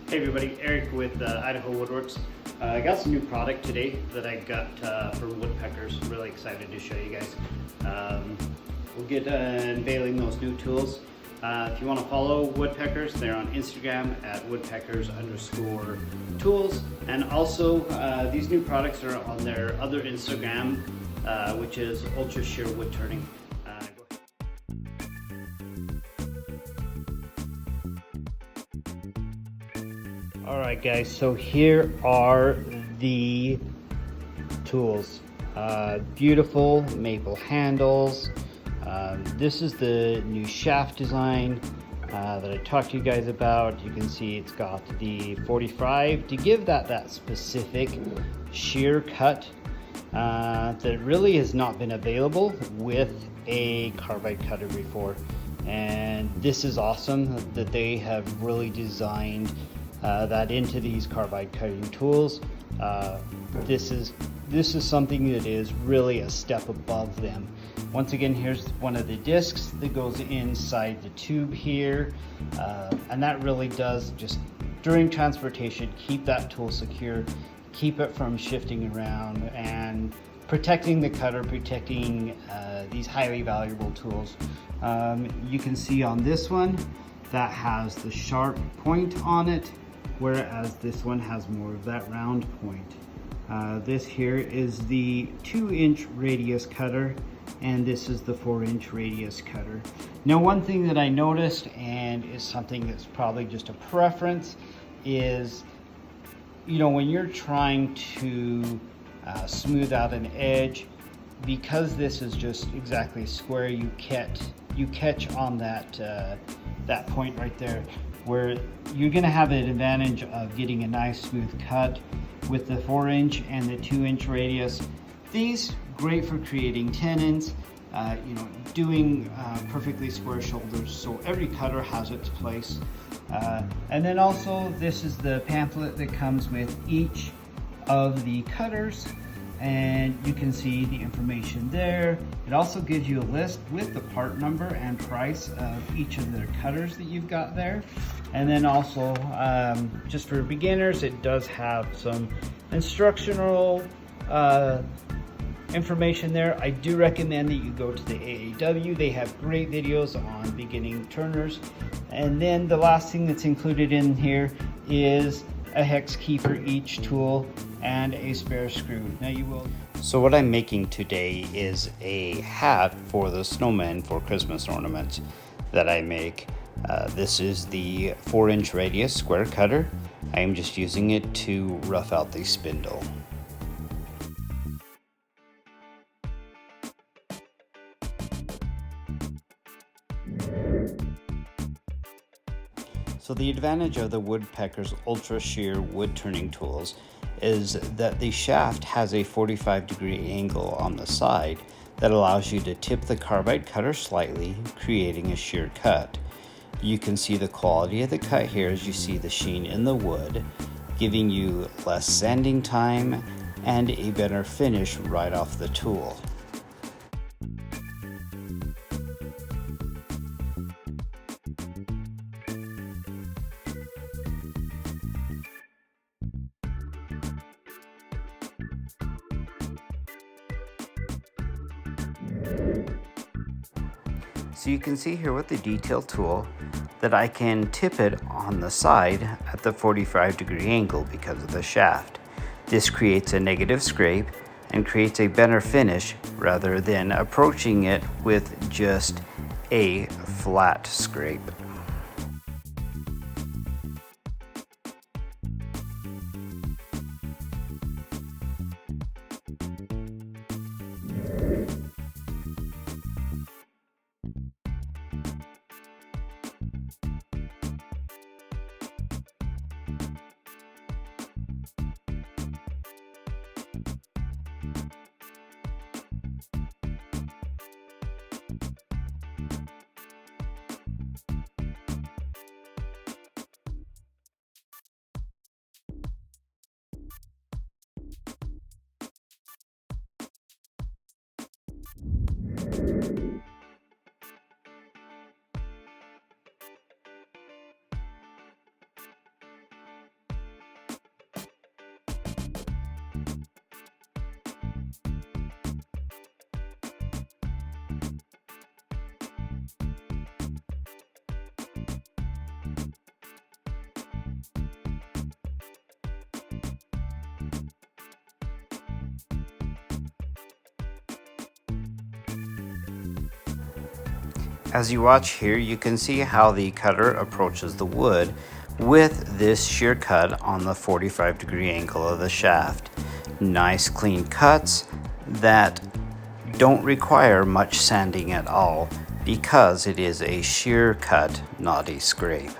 Hey everybody, Eric with Idaho Woodworks. I got some new product today that I got from Woodpeckers. I'm really excited to show you guys. We'll get unveiling those new tools. If you want to follow Woodpeckers, they're on Instagram at woodpeckers_tools. And also, these new products are on their other Instagram, which is Ultra Shear Woodturning. Alright guys, so here are the tools. Beautiful maple handles. This is the new shaft design that I talked to you guys about. You can see it's got the 45 to give that specific shear cut that really has not been available with a carbide cutter before. And this is awesome that they have really designed that into these carbide cutting tools. This is something that is really a step above them. Once again, here's one of the discs that goes inside the tube here, and that really does, just during transportation, keep that tool secure, keep it from shifting around, and protecting the cutter, protecting these highly valuable tools. You can see on this one that has the sharp point on it, whereas this one has more of that round point. This here is the 2-inch radius cutter, and this is the 4-inch radius cutter. Now, one thing that I noticed, and is something that's probably just a preference, is, you know, when you're trying to smooth out an edge, because this is just exactly square, you catch on that point right there, where you're going to have an advantage of getting a nice smooth cut with the 4-inch and the 2-inch radius. These great for creating tenons, you know, doing perfectly square shoulders, so every cutter has its place. And then also, this is the pamphlet that comes with each of the cutters, and you can see the information there. It also gives you a list with the part number and price of each of the cutters that you've got there. And then also, just for beginners, it does have some instructional information there. I do recommend that you go to the AAW. They have great videos on beginning turners. And then the last thing that's included in here is a hex key for each tool and a spare screw. Now you will. So what I'm making today is a hat for the snowman for Christmas ornaments that I make. This is the 4-inch radius square cutter. I am just using it to rough out the spindle. So the advantage of the Woodpeckers Ultra Shear wood turning tools is that the shaft has a 45-degree angle on the side that allows you to tip the carbide cutter slightly, creating a shear cut. You can see the quality of the cut here as you see the sheen in the wood, giving you less sanding time and a better finish right off the tool. So you can see here with the detail tool that I can tip it on the side at the 45-degree angle because of the shaft. This creates a negative scrape and creates a better finish rather than approaching it with just a flat scrape. As you watch here, you can see how the cutter approaches the wood with this shear cut on the 45-degree angle of the shaft. Nice clean cuts that don't require much sanding at all because it is a shear cut, not a scrape.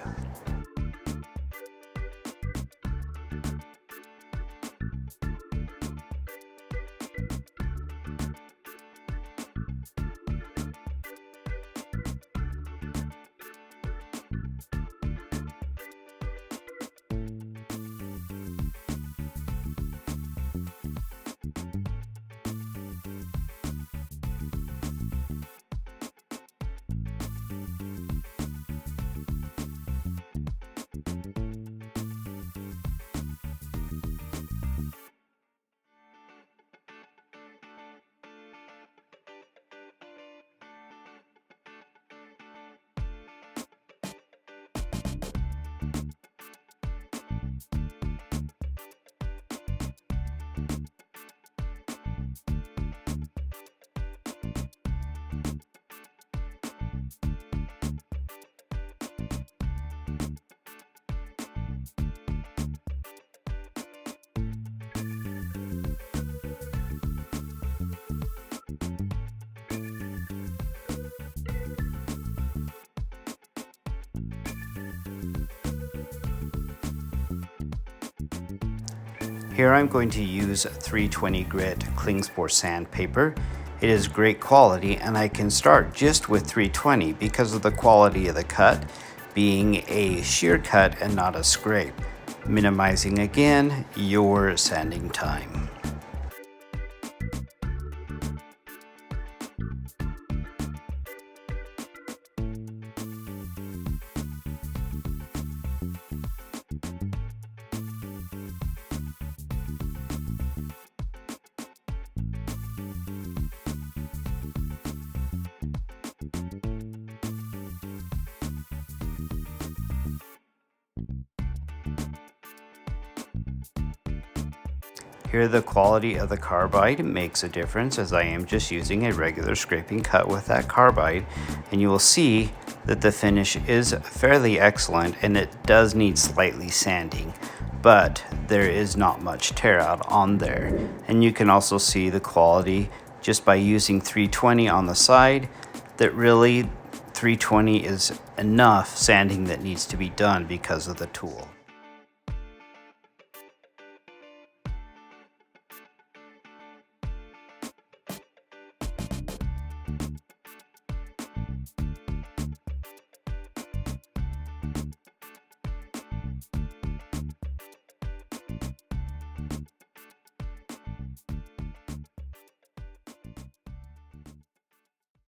Here I'm going to use 320 grit Klingspor sandpaper. It is great quality and I can start just with 320 because of the quality of the cut being a shear cut and not a scrape, minimizing again your sanding time. Here the quality of the carbide makes a difference as I am just using a regular scraping cut with that carbide, and you will see that the finish is fairly excellent and it does need slightly sanding, but there is not much tear out on there. And you can also see the quality just by using 320 on the side, that really 320 is enough sanding that needs to be done because of the tool.